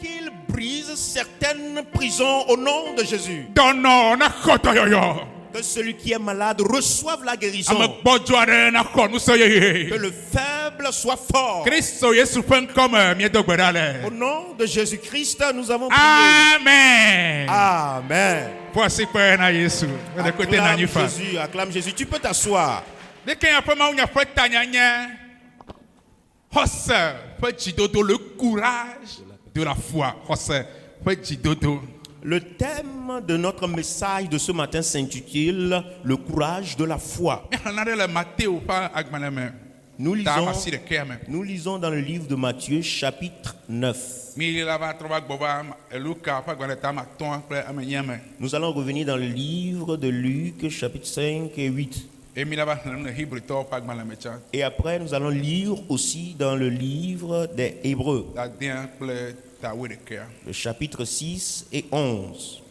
qu'il brise certaines prisons au nom de Jésus. Que celui qui est malade reçoive la guérison. Que le faible soit fort. Au nom de Jésus-Christ, nous avons prié. Amen. Amen. Voici Père Jésus. Acclame Jésus, acclame Jésus. Tu peux t'asseoir. Le courage de la foi. Le thème de notre message de ce matin s'intitule Le courage de la foi. Nous lisons dans le livre de Matthieu, chapitre 9. Nous allons revenir dans le livre de Luc, chapitre 5 et 8. Et après, nous allons lire aussi dans le livre des Hébreux, le chapitre 6 et 11.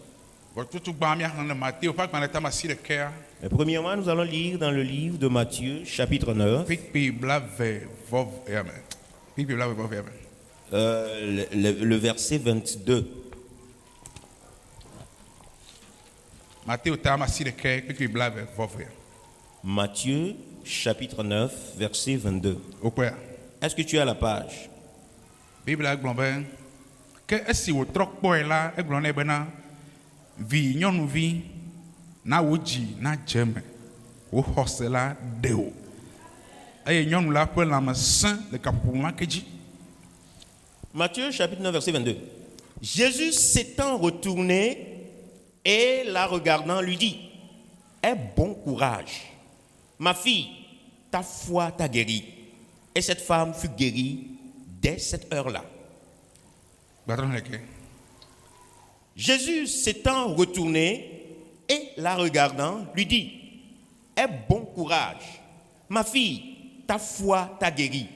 Mais premièrement, nous allons lire dans le livre de Matthieu, chapitre 9, le verset 22. Matthieu, chapitre 9, verset 22. Est-ce que tu as la page? Matthieu, chapitre 9, verset 22. Jésus s'étant retourné et la regardant lui dit: aie bon courage, ma fille, ta foi t'a guérie. Et cette femme fut guérie dès cette heure-là. Jésus s'étant retourné et la regardant lui dit: aie bon courage, ma fille, ta foi t'a guérie.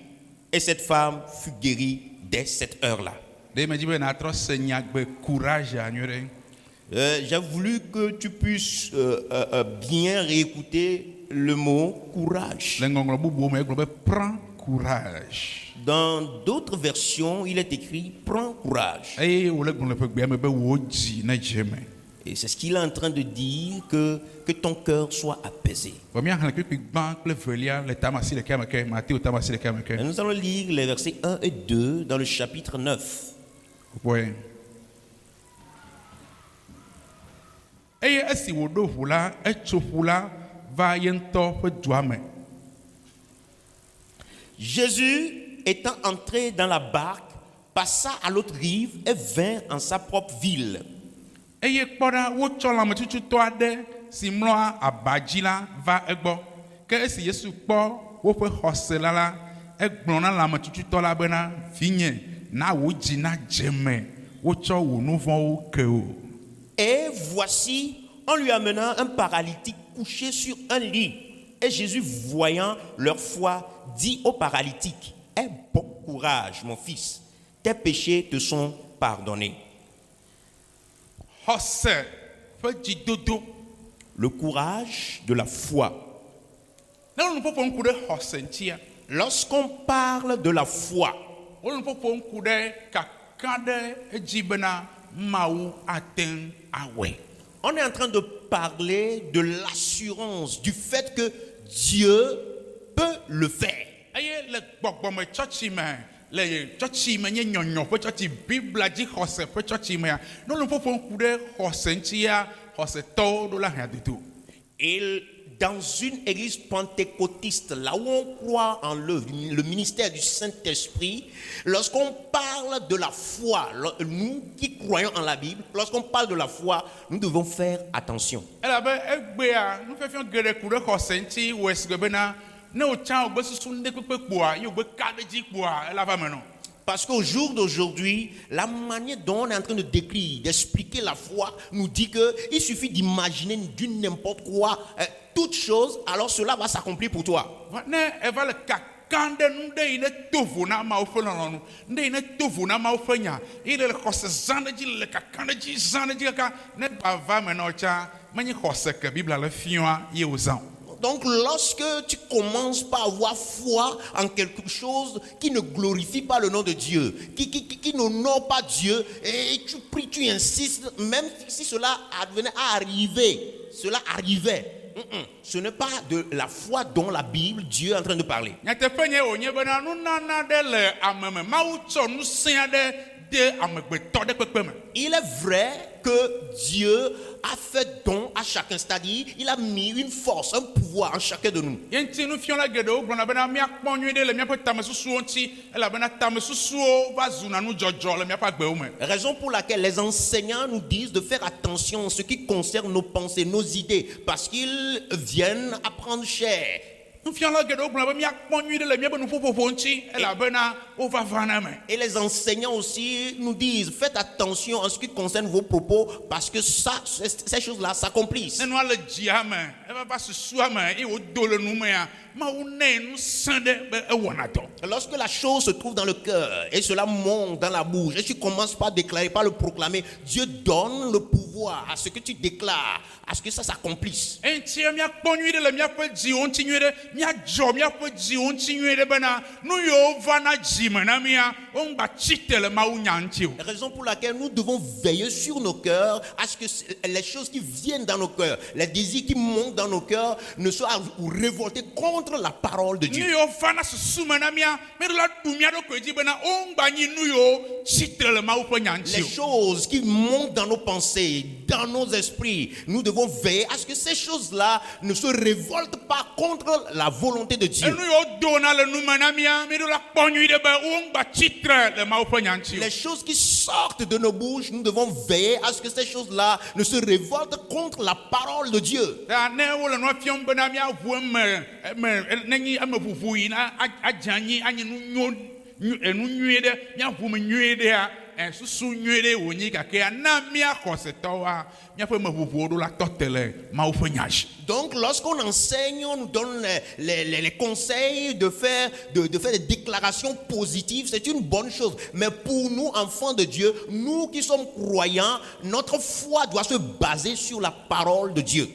Et cette femme fut guérie dès cette heure-là. J'ai voulu que tu puisses bien réécouter le mot courage. Dans d'autres versions, il est écrit prends courage. Et c'est ce qu'il est en train de dire, que ton cœur soit apaisé. Et nous allons lire les versets 1 et 2 dans le chapitre 9. Jésus, étant entré dans la barque, passa à l'autre rive et vint en sa propre ville. Et voici, on lui amena un paralytique couché sur un lit. Et Jésus, voyant leur foi, dit au paralytique: aie bon courage, mon fils, tes péchés te sont pardonnés. Le courage de la foi. Lorsqu'on parle de la foi, on est en train de parler de l'assurance du fait que Dieu peut le faire. Et dans une église pentecôtiste, là où on croit en le ministère du Saint-Esprit, lorsqu'on parle de la foi, nous qui croyons en la Bible, lorsqu'on parle de la foi, nous devons faire attention. Parce qu'au jour d'aujourd'hui, la manière dont on est en train de décrire, d'expliquer la foi, nous dit qu'il suffit d'imaginer du n'importe quoi, toute chose, alors cela va s'accomplir pour toi. Donc lorsque tu commences par avoir foi en quelque chose qui ne glorifie pas le nom de Dieu, qui n'honore pas Dieu, et tu pries, tu insistes, même si cela advenait à arriver, cela arrivait. Ce n'est pas de la foi dont la Bible, Dieu est en train de parler. Il est vrai que Dieu a fait don à chacun, c'est-à-dire il a mis une force, un pouvoir en chacun de nous. Raison pour laquelle les enseignants nous disent de faire attention en ce qui concerne nos pensées, nos idées, parce qu'ils viennent à prendre cher. Et les enseignants aussi nous disent, faites attention en ce qui concerne vos propos, parce que ça, ces choses-là s'accomplissent. Lorsque la chose se trouve dans le cœur et cela monte dans la bouche et tu commences par déclarer, par le proclamer, Dieu donne le pouvoir à ce que tu déclares, à ce que ça s'accomplisse. Raison pour laquelle nous devons veiller sur nos cœurs à ce que les choses qui viennent dans nos cœurs, les désirs qui montent dans nos cœurs ne soient révoltés contre la parole de Dieu. Les choses qui montent dans nos pensées, dans nos esprits, nous devons veiller à ce que ces choses-là ne se révoltent pas contre la volonté de Dieu. Les choses qui sortent de nos bouches, nous devons veiller à ce que ces choses-là ne se révoltent contre la parole de Dieu. Donc lorsqu'on enseigne, on nous donne les conseils de faire des déclarations positives, c'est une bonne chose. Mais pour nous, enfants de Dieu, nous qui sommes croyants, notre foi doit se baser sur la parole de Dieu.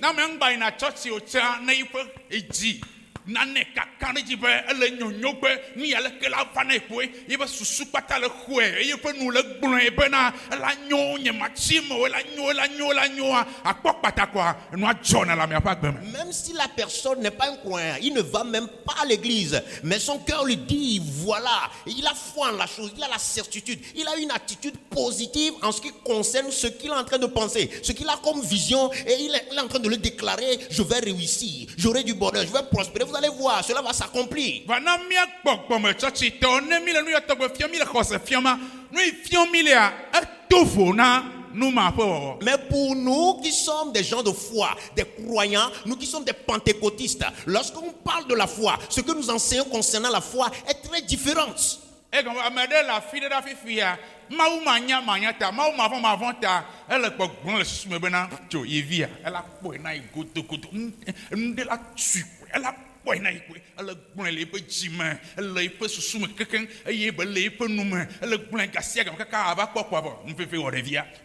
Même si la personne n'est pas un croyant, il ne va même pas à l'église, mais son cœur lui dit, voilà, il a foi en la chose, il a la certitude, il a une attitude positive en ce qui concerne ce qu'il est en train de penser, ce qu'il a comme vision, et il est en train de le déclarer, je vais réussir, j'aurai du bonheur, je vais prospérer. Vous allez voir, cela va s'accomplir. Mais pour nous qui sommes des gens de foi, des croyants, nous qui sommes des pentecôtistes, lorsqu'on parle de la foi, ce que nous enseignons concernant la foi est très différent.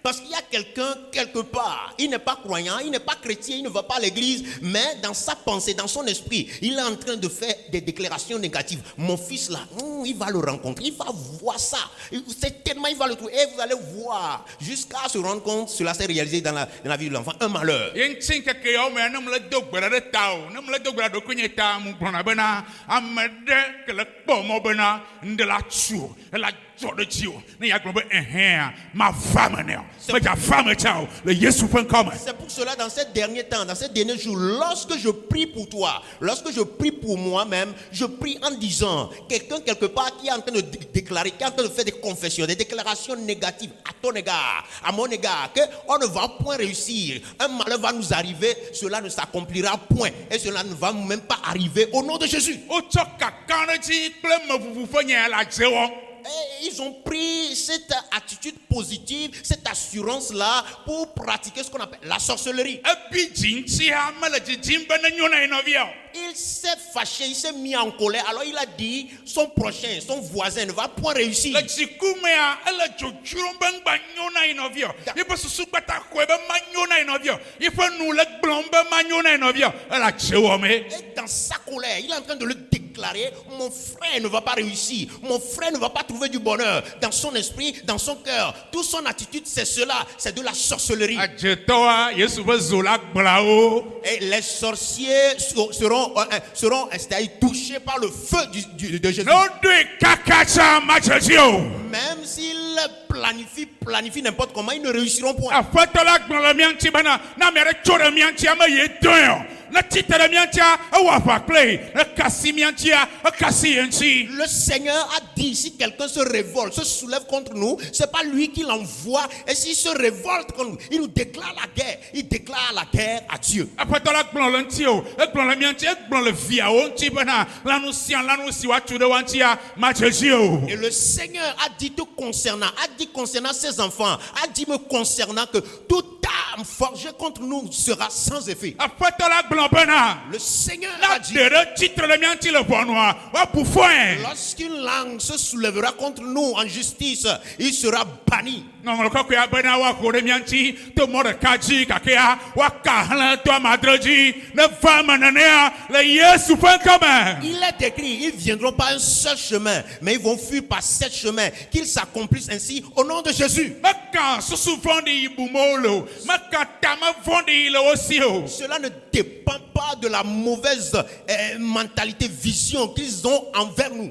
Parce qu'il y a quelqu'un quelque part, il n'est pas croyant, il n'est pas chrétien, il ne va pas à l'église, mais dans sa pensée, dans son esprit, il est en train de faire des déclarations négatives. Mon fils là, il va le rencontrer, il va voir ça, c'est tellement, il va le trouver, et vous allez voir, jusqu'à se rendre compte, cela s'est réalisé dans la vie de l'enfant, un malheur. C'est pour cela, dans ces derniers temps, dans ces derniers jours, lorsque je prie pour toi, lorsque je prie pour moi-même, je prie en disant, quelqu'un quelque part qui est en train de déclarer, qui est en train de faire des confessions, des déclarations négatives à ton égard, à mon égard, qu'on ne va point réussir, un malheur va nous arriver, cela ne s'accomplira point, et cela ne va même pas arriver au nom de Jésus. ils ont pris cette attitude positive, cette assurance-là pour pratiquer ce qu'on appelle la sorcellerie. Il s'est fâché, il s'est mis en colère. Alors il a dit, son prochain, son voisin ne va point réussir. Et dans sa colère, il est en train de le déclarer, mon frère ne va pas réussir, mon frère ne va pas trouver du bonheur. Dans son esprit, dans son cœur, toute son attitude, c'est cela, c'est de la sorcellerie. Et les sorciers seront touchés par le feu de Jésus. Même s'ils planifient n'importe comment, ils ne réussiront point. Le Seigneur a dit, si quelqu'un se révolte, se soulève contre nous, c'est pas lui qui l'envoie. Et s'il se révolte contre nous, il nous déclare la guerre. Il déclare la guerre à Dieu. Et le Seigneur a dit concernant ses enfants, a dit me concernant que toute arme forgée contre nous sera sans effet. Le Seigneur a dit, lorsqu'une langue se soulèvera contre nous en justice, il sera banni. Il est écrit, ils viendront par un seul chemin, mais ils vont fuir par 7 chemins, qu'ils s'accomplissent ainsi au nom de Jésus. Cela ne dépend pas de la mauvaise mentalité, vision qu'ils ont envers nous.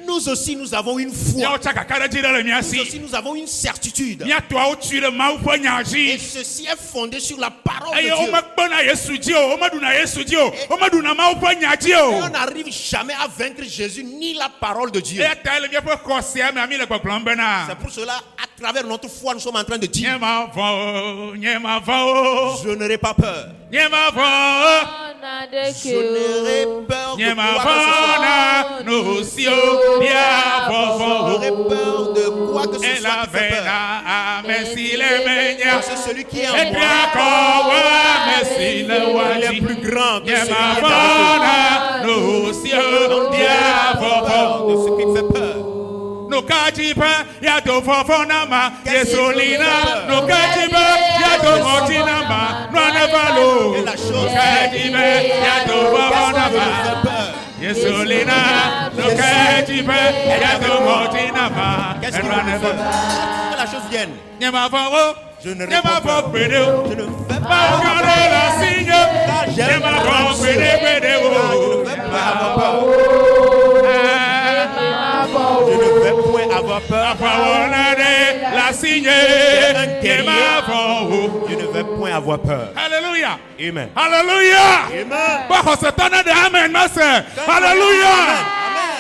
Nous aussi, nous avons une foi. Nous aussi, nous avons une certitude. Et ceci est fondé sur la parole de Dieu. Et on n'arrive jamais à vaincre Jésus ni la parole de Dieu. C'est pour cela, à travers notre foi, nous sommes en train de dire, je n'aurai pas peur. Je n'aurai peur de quoi que ce soit. Je n'aurai peur de quoi que ce soit qui fait peur. Parce que celui qui est en moi, il est plus grand que celui qui est en nous. Donc Dieu n'a pas peur de ce qui fait peur. Et la chose que la chose vienne. Je ne réponds pas. Je ne fais pas. Je ne vais point avoir peur. Je ne vais point avoir peur. Hallelujah. Amen. Hallelujah. Amen. Hallelujah. Amen.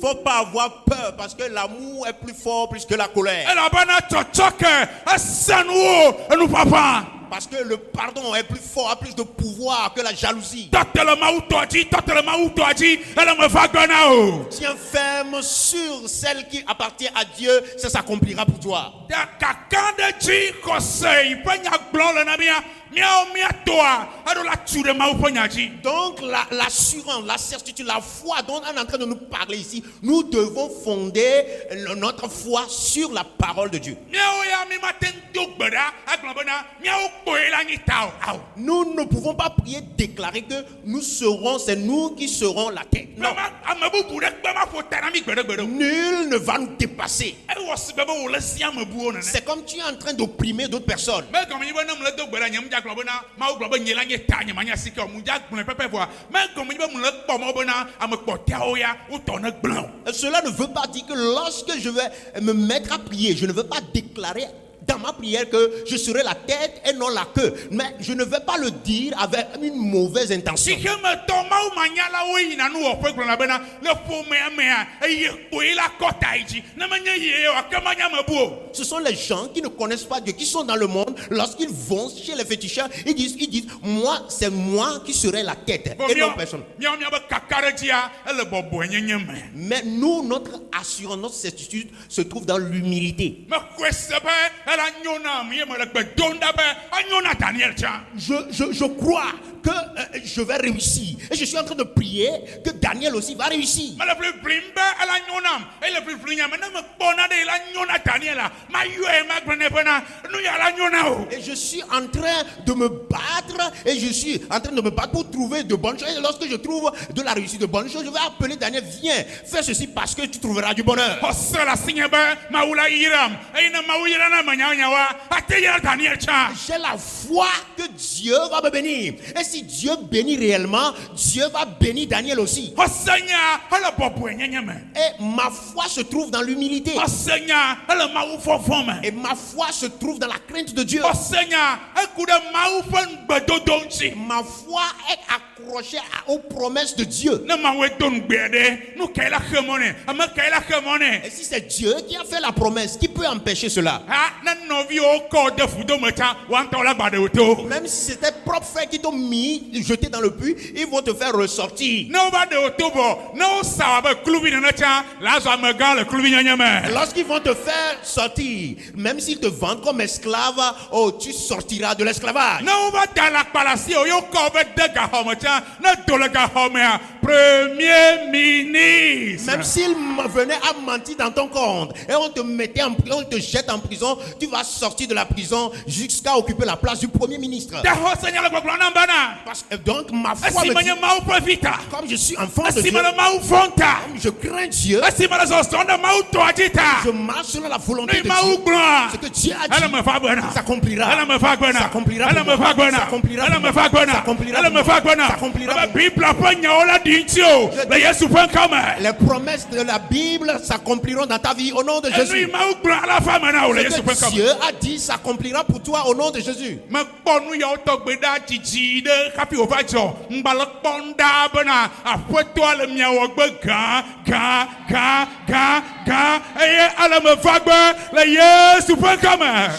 Faut pas avoir peur parce que l'amour est plus fort plus que la colère. Parce que le pardon est plus fort, a plus de pouvoir que la jalousie. Tiens ferme sur celle qui appartient à Dieu, ça s'accomplira pour toi. Donc l'assurance, la certitude, la foi dont on est en train de nous parler ici, nous devons fonder notre foi sur la parole de Dieu. Nous ne pouvons pas prier, déclarer que nous serons, c'est nous qui serons la tête. Non. Nul ne va nous dépasser. C'est comme tu es en train d'opprimer d'autres personnes. Cela ne veut pas dire que lorsque je vais me mettre à prier, je ne veux pas déclarer dans ma prière que je serai la tête et non la queue. Mais je ne vais pas le dire avec une mauvaise intention. Ce sont les gens qui ne connaissent pas Dieu, qui sont dans le monde. Lorsqu'ils vont chez les féticheurs, ils disent, moi, c'est moi qui serai la tête et non personne. Mais nous, notre assurance, notre certitude se trouve dans l'humilité. Je crois que je vais réussir. Et je suis en train de prier que Daniel aussi va réussir. Et je suis en train de me battre. Et je suis en train de me battre pour trouver de bonnes choses. Et lorsque je trouve de la réussite, de bonnes choses, je vais appeler Daniel. Viens, fais ceci parce que tu trouveras du bonheur. J'ai la foi que Dieu va me bénir. Et si Dieu bénit réellement, Dieu va bénir Daniel aussi. Et ma foi se trouve dans l'humilité. Et ma foi se trouve dans la crainte de Dieu. Ma foi est accrochée aux promesses de Dieu. Et si c'est Dieu qui a fait la promesse, qui peut empêcher cela? Même si c'est tes propres frères qui t'ont jeté dans le puits, ils vont te faire ressortir. Lorsqu'ils vont te faire sortir, même s'ils te vendent comme esclave, oh, tu sortiras de l'esclavage. Premier ministre. Même s'ils venaient à mentir dans ton compte et on te mettait en prison, on te jette en prison, tu vas sortir de la prison jusqu'à occuper la place du premier ministre. Donc ma foi me dit, comme je suis enfant de Dieu, comme je crains Dieu, je marche selon la volonté de Dieu. Ce que Dieu a dit s'accomplira. S'accomplira. Les promesses de la Bible s'accompliront dans ta vie au nom de Jésus. Ce que Dieu a dit s'accomplira pour toi au nom de Jésus.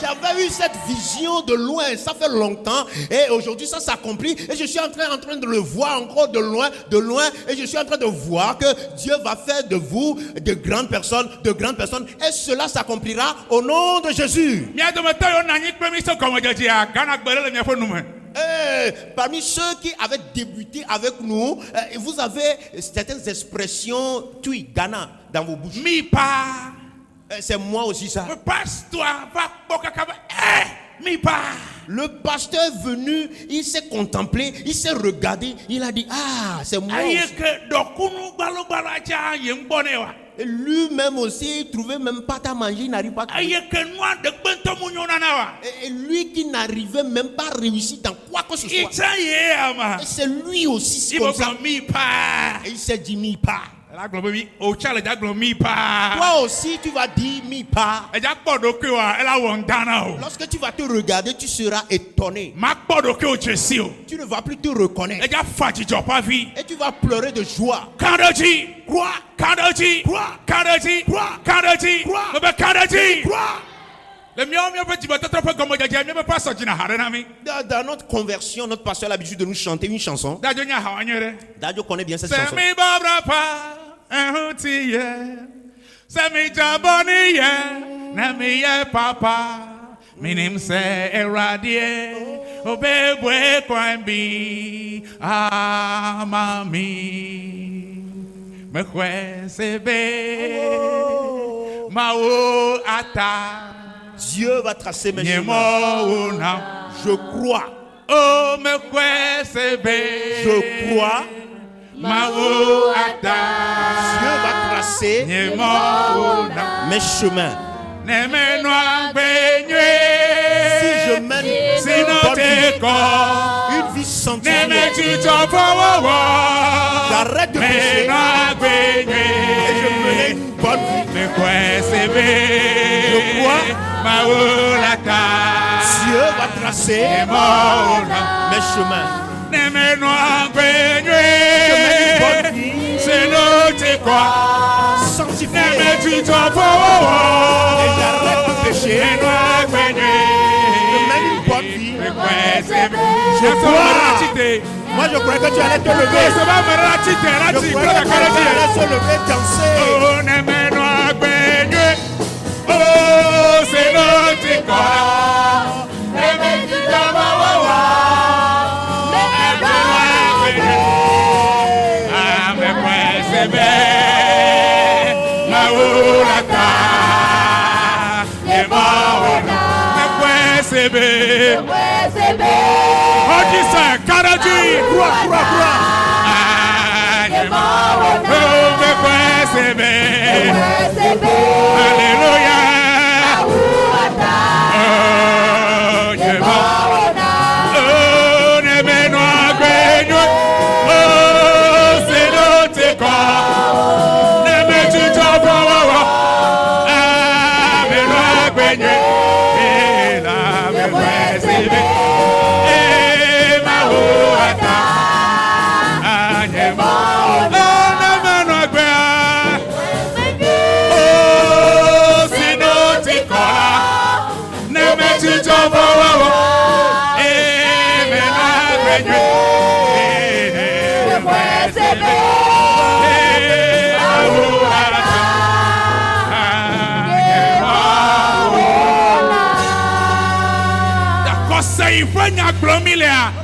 J'avais eu cette vision de loin, ça fait longtemps, et aujourd'hui ça s'accomplit, et je suis en train de le voir encore de loin, et je suis en train de voir que Dieu va faire de vous de grandes personnes, et cela s'accomplira au nom de Jésus. Parmi ceux qui avaient débuté avec nous, vous avez certaines expressions tui, Ghana, dans vos bouches. C'est moi aussi ça. Le pasteur est venu, il s'est contemplé, il s'est regardé, il a dit, ah, c'est moi aussi. Et lui-même aussi, il trouvait même pas à manger, il n'arrive pas à trouver. Et lui qui n'arrivait même pas à réussir dans quoi que ce soit. Et c'est lui aussi comme ça. Et il s'est dit mi pas. Toi aussi tu vas dire mi pas. Lorsque tu vas te regarder, tu seras étonné. Tu ne vas plus te reconnaître. Et tu vas pleurer de joie. Quoi? Dans notre conversion, notre pasteur a l'habitude de nous chanter une chanson. Dadio connaît bien cette chanson. Minim se eradie obebwe kwambi amami mekwe sebe mao ata. Dieu va tracer mes chemins. Je crois. Oh mekwe sebe. Je crois. Mao ata. Dieu va tracer mes chemins. Si je mène une vie sanctuaire, j'arrête de pécher et je mène une bonne vie. Je crois. Maulata. Dieu va tracer mes chemins. C'est l'autre quoi. Sanctifié. Et Et j'arrête le péché. Je mène une bonne vie. Je crois. Moi je croyais que tu allais te lever. Je croyais que tu allais se lever, danser. Oh, c'est notre quoi.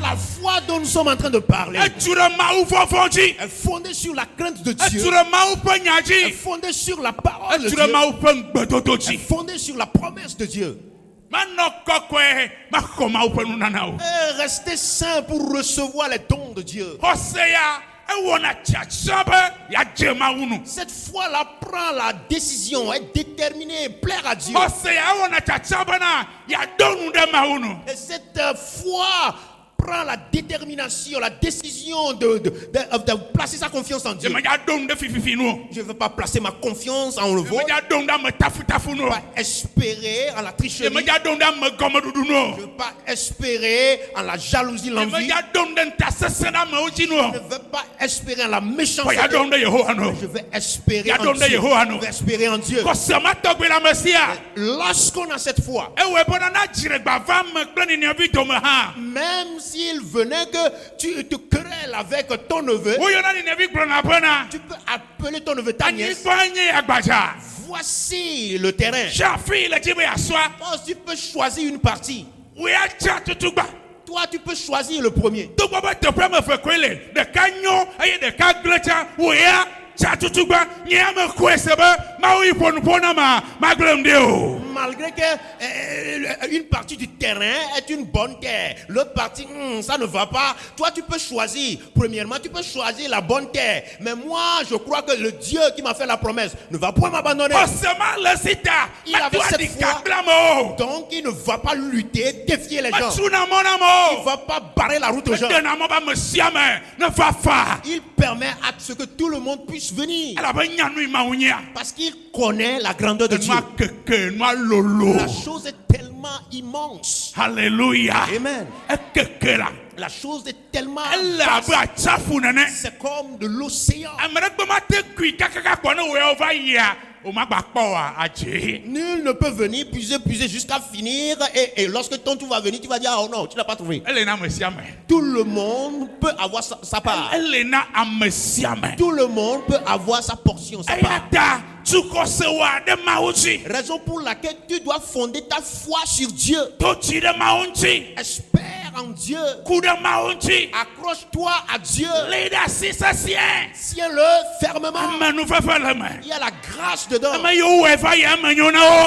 La foi dont nous sommes en train de parler est fondée sur la crainte de Dieu. Est fondée sur la parole de Dieu. Est fondée sur la promesse de Dieu. Et rester saint pour recevoir les dons de Dieu. Cette foi-là prend la décision, est déterminée, plaire à Dieu. Et cette foi prend la détermination, la décision de placer sa confiance en Dieu. Je ne veux pas placer ma confiance en le vol. Je ne veux pas espérer en la tricherie. Je ne veux pas espérer en la jalousie, l'envie. Je ne veux pas espérer en la méchanceté. Je veux espérer en Dieu. Je veux espérer en Dieu. Lorsqu'on a cette foi, même s'il venait que tu te querelles avec ton neveu, tu peux appeler ton neveu ta nièce. Voici le terrain. Oh, tu peux choisir une partie. Toi, tu peux choisir le premier. Malgré que une partie du terrain est une bonne terre, l'autre partie, ça ne va pas. Toi, tu peux choisir. Premièrement, tu peux choisir la bonne terre. Mais moi, je crois que le Dieu qui m'a fait la promesse ne va pas m'abandonner. Il avait cette foi. Donc, il ne va pas lutter, défier les gens. Il ne va pas barrer la route aux gens. Il permet à ce que tout le monde puisse venir. Parce qu'il connaît la grandeur de Dieu. La chose est tellement immense. Alléluia. Amen. La chose est tellement c'est comme de l'océan. Nul ne peut venir puiser jusqu'à finir et lorsque ton tour va venir, tu vas dire, oh non, tu n'as pas trouvé. Tout le monde peut avoir sa part. Tout le monde peut avoir sa portion, sa part. Raison pour laquelle tu dois fonder ta foi sur Dieu. Espère en Dieu. Accroche-toi à Dieu. Tiens-le fermement. Il y a la grâce dedans.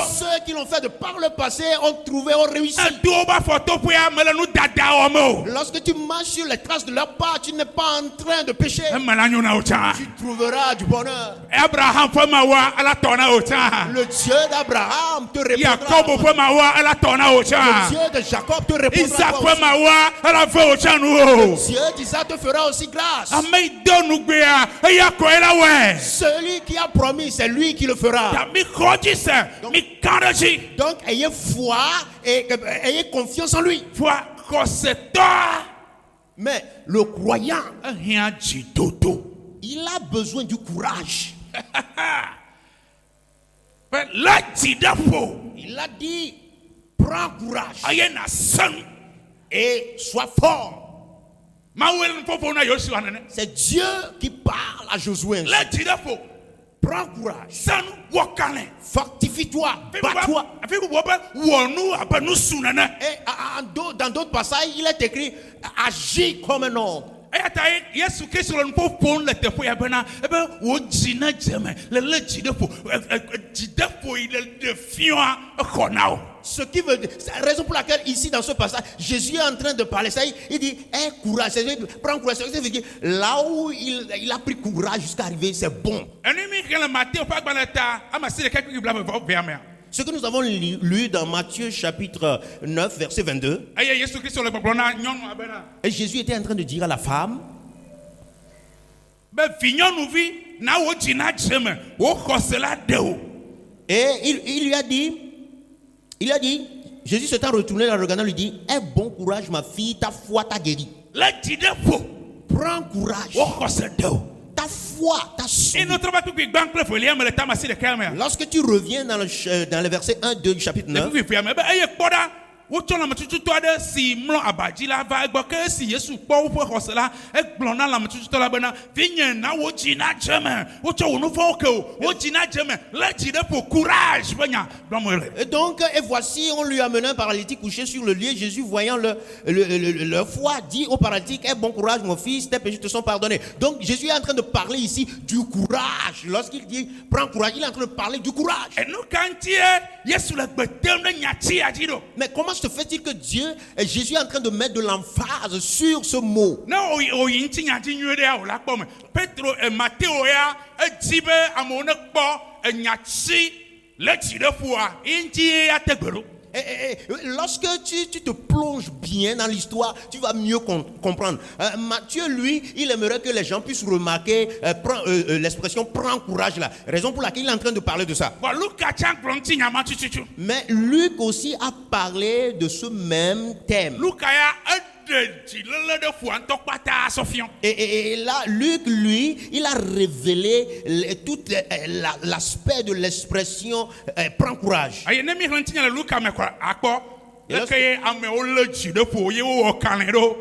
Ceux qui l'ont fait de par le passé ont trouvé, ont réussi. Lorsque tu marches sur les traces de leur pas, tu n'es pas en train de pécher. Tu trouveras du bonheur. Le Dieu d'Abraham te répondra. Le Dieu de Jacob te répondra. Awa, ala fe o chanu. Dieu d'Isaac te fera aussi grâce. Ame donu gbea, eya ko ela we. Celui qui a promis, c'est lui qui le fera. Ta mi koji se, mi karaji. Donc, ayez foi et ayez confiance en lui. Foi koseto. Mais le croyant, Ehia jidodo. il a besoin du courage. But la jidafo. Il a dit, prends courage Ayena san. et sois fort. Mawel popo na Yoshua nene. C'est Dieu qui parle à Josué ainsi. La jidafo. Prends courage, San wakane. fortifie-toi, bats-toi. Afiku boba wonu abanu sunana. Et dans d'autres passages, il est écrit, agis comme un homme. Ayataye Yesu Kristo le popo le tefo ya bena. Ebe wo jina jeme. Le jidafo. Jidafo il est défiant konao. Ce qui veut dire, c'est la raison pour laquelle ici dans ce passage, Jésus est en train de parler. Ça, il dit, aie courage, prends courage. Ça veut dire, là où il a pris courage jusqu'à arriver, c'est bon. Ce que nous avons lu dans Matthieu chapitre 9, verset 22, et Jésus était en train de dire à la femme, et il lui a dit, Jésus s'étant retourné en regardant, lui dit, aie bon courage ma fille, ta foi t'a guéri. Prends courage. Ta foi t'a sauvé. Lorsque tu reviens dans le verset 1, 2 du chapitre 9, si mlo abaji la va egbo ke si Yesu po wo hosela eglona la mtututo la bena vinye na wo jina jeme wo cho wo no fo ke wo jina jeme la jide pour courage benya domere. Et donc, et voici, on lui amena un paralytique couché sur le lit. Jésus, voyant leur foi, dit au paralytique, aie bon courage, mon fils, tes péchés te sont pardonnés. Donc, Jésus est en train de parler ici du courage. Lorsqu'il dit, prends courage, il est en train de parler du courage. Mais comment se fait-il que Dieu, et Jésus est en train de mettre de l'emphase sur ce mot? Petro et Matteo ya ejibe amone kpo enyatsi leti de foi inti ya tegbero. Lorsque tu te plonges bien dans l'histoire, tu vas mieux comprendre. Matthieu, lui, il aimerait que les gens puissent remarquer l'expression prends courage là. Raison pour laquelle il est en train de parler de ça. Mais Luc aussi a parlé de ce même thème. Et là, Luc, lui, il a révélé tout l'aspect de l'expression prends courage.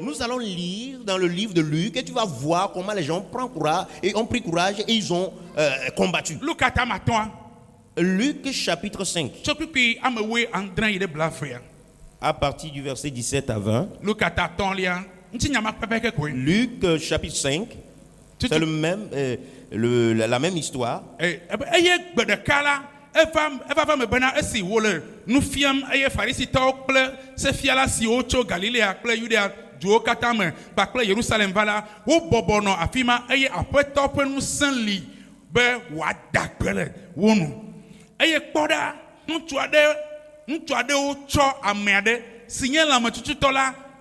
Nous allons lire dans le livre de Luc et tu vas voir comment les gens prennent courage et ont pris courage et ils ont combattu. Luc chapitre 5. À partir du verset 17 à 20. Luc chapitre 5. C'est le même, la même histoire. Ŋutsu aɖewo tsɔ ame aɖe si nye lãmetututɔ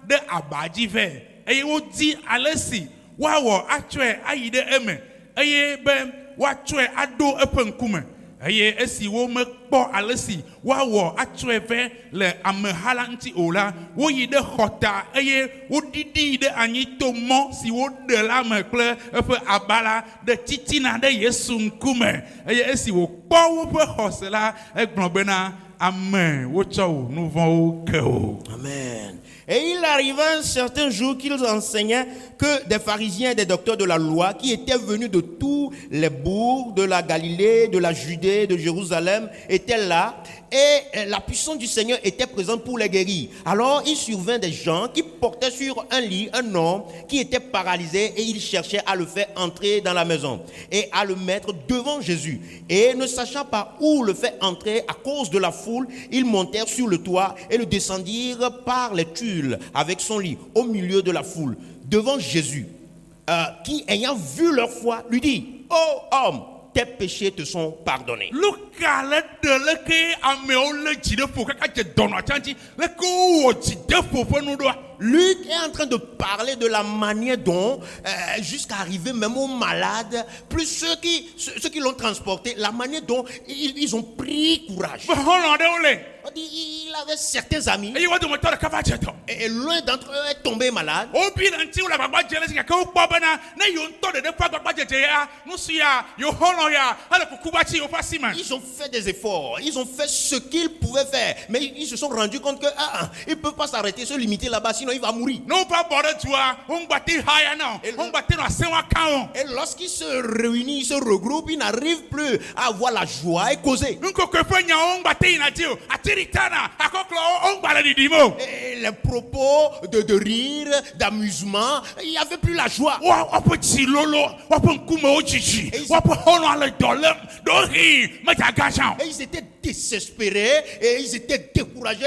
ɖe abadzi vɛ eye wodi ale si woawɔ atsɔe ayi ɖe eme eye be woatsɔe aɖo eƒe ŋkume eye esi womekpɔ ale si woawɔ atsɔe vɛ le ameha la ŋuti o la woyi ɖe xɔta eye woɖiɖii ɖe anyi to mɔ si woɖe la me kple eƒe aba la ɖe titina ɖe Yesu ŋkume eye esi wòkpɔ woƒe xɔse la egblɔ bena Amen. Amen. Et il arriva un certain jour qu'ils enseignaient que des pharisiens et des docteurs de la loi qui étaient venus de tous les bourgs de la Galilée, de la Judée, de Jérusalem étaient là et la puissance du Seigneur était présente pour les guérir. Alors il survint des gens qui portaient sur un lit un homme qui était paralysé et ils cherchaient à le faire entrer dans la maison et à le mettre devant Jésus. Et ne sachant pas où le faire entrer à cause de la foule, ils montèrent sur le toit et le descendirent par les tuiles avec son lit au milieu de la foule devant Jésus, qui ayant vu leur foi lui dit: ô homme, tes péchés te sont pardonnés. Luc est en train de parler de la manière dont, jusqu'à arriver même aux malades, plus ceux qui l'ont transporté, la manière dont ils ont pris courage. On dit, il avait certains amis et l'un d'entre eux est tombé malade. Ils ont fait des efforts, ils ont fait ce qu'ils pouvaient faire, mais ils se sont rendus compte que ils ne peuvent pas s'arrêter, se limiter là-bas, sinon il va mourir. Et lorsqu'ils se réunissent, ils se regroupent, ils n'arrivent plus à avoir la joie et causer. Et les propos de rire, d'amusement, il n'y avait plus la joie. Et ils étaient désespérés et ils étaient découragés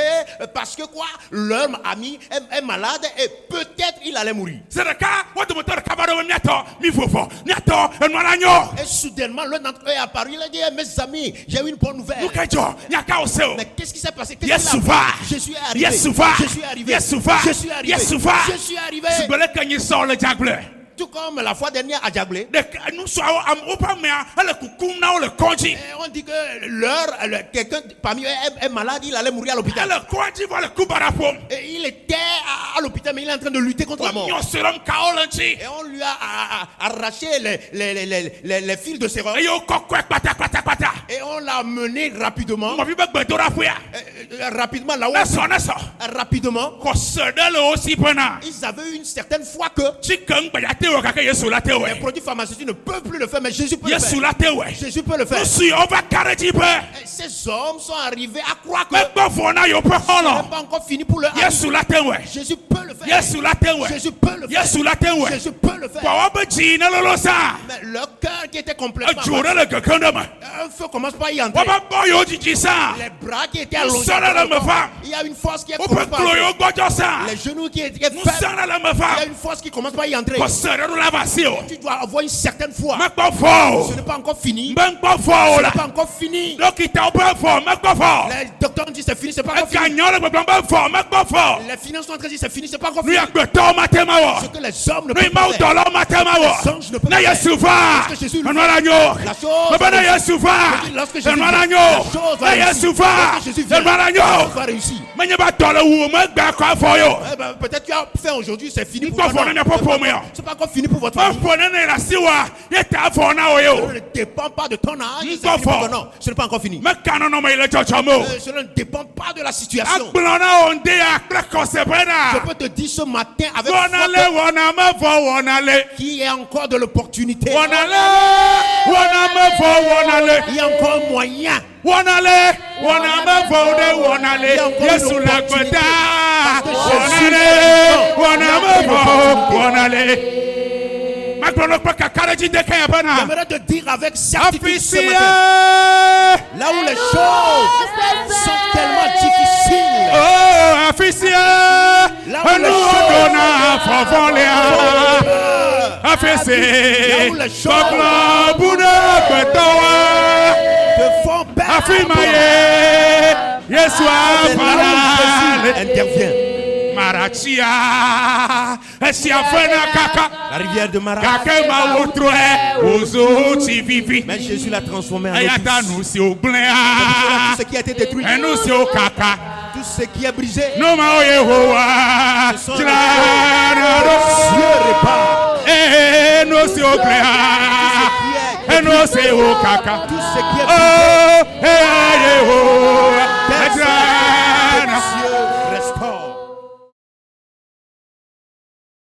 parce que quoi, leur ami est malade et peut-être il allait mourir. Et soudainement l'un d'entre eux est apparu, il a dit, mes amis, j'ai une bonne nouvelle. Mais qu'est-ce qui s'est passé? Jésus est arrivé. Jésus est arrivé. Jésus est arrivé. Jésus est arrivé. Tout comme la fois dernière à Djablé. On dit que quelqu'un parmi eux est malade, il allait mourir à l'hôpital. Et il était à l'hôpital, mais il est en train de lutter contre la mort. Et on lui a arraché les fils de serrure. Et on l'a mené rapidement. Rapidement là-haut. Rapidement. Ils avaient une certaine foi que les produits pharmaceutiques ne peuvent plus le faire, mais Jésus peut le faire. Jésus peut le faire. Et ces hommes sont arrivés à croire que ce n'est pas encore fini pour leur ami. Jésus peut le faire. Jésus peut le faire. Jésus peut le faire. Mais leur cœur qui était complètement un feu commence pas à y entrer. Les bras qui étaient allongés. Il y a une force qui est commence pas à entrer. Les genoux qui étaient faibles. Il y a une force qui commence pas à y entrer. Tu dois avoir une certaine foi. Ce n'est pas encore fini. Ce n'est pas encore fini. Les docteurs disent c'est fini, c'est pas encore fini. Les finances sont en train de dire c'est fini, c'est pas encore fini. Ce que les hommes ne peuvent pas faire. Les anges ne peuvent pas faire. Lorsque Jésus le fait, la chose va réussir. Lorsque Jésus vient, la chose va réussir. Lorsque Jésus vient, la chose va réussir. Peut-être tu as fait aujourd'hui, c'est fini pour toi. C'est pas encore fini pour votre famille. Ce ne dépend pas de ton âge. Non, ce n'est pas encore fini. Cela ne dépend pas de la situation. Je peux te dire ce matin avec qu'il y a encore de l'opportunité. Il y a encore moyen. J'aimerais te dire avec certitude ce matin, là où les choses sont tellement difficiles, là où les choses te font peur, intervient. Marachia, la rivière de Mara. Mais Jésus l'a transformé en eau douce. Tout ce qui a été détruit, tout ce qui est brisé, ce sont les cieux réparent. Tout ce qui est brisé,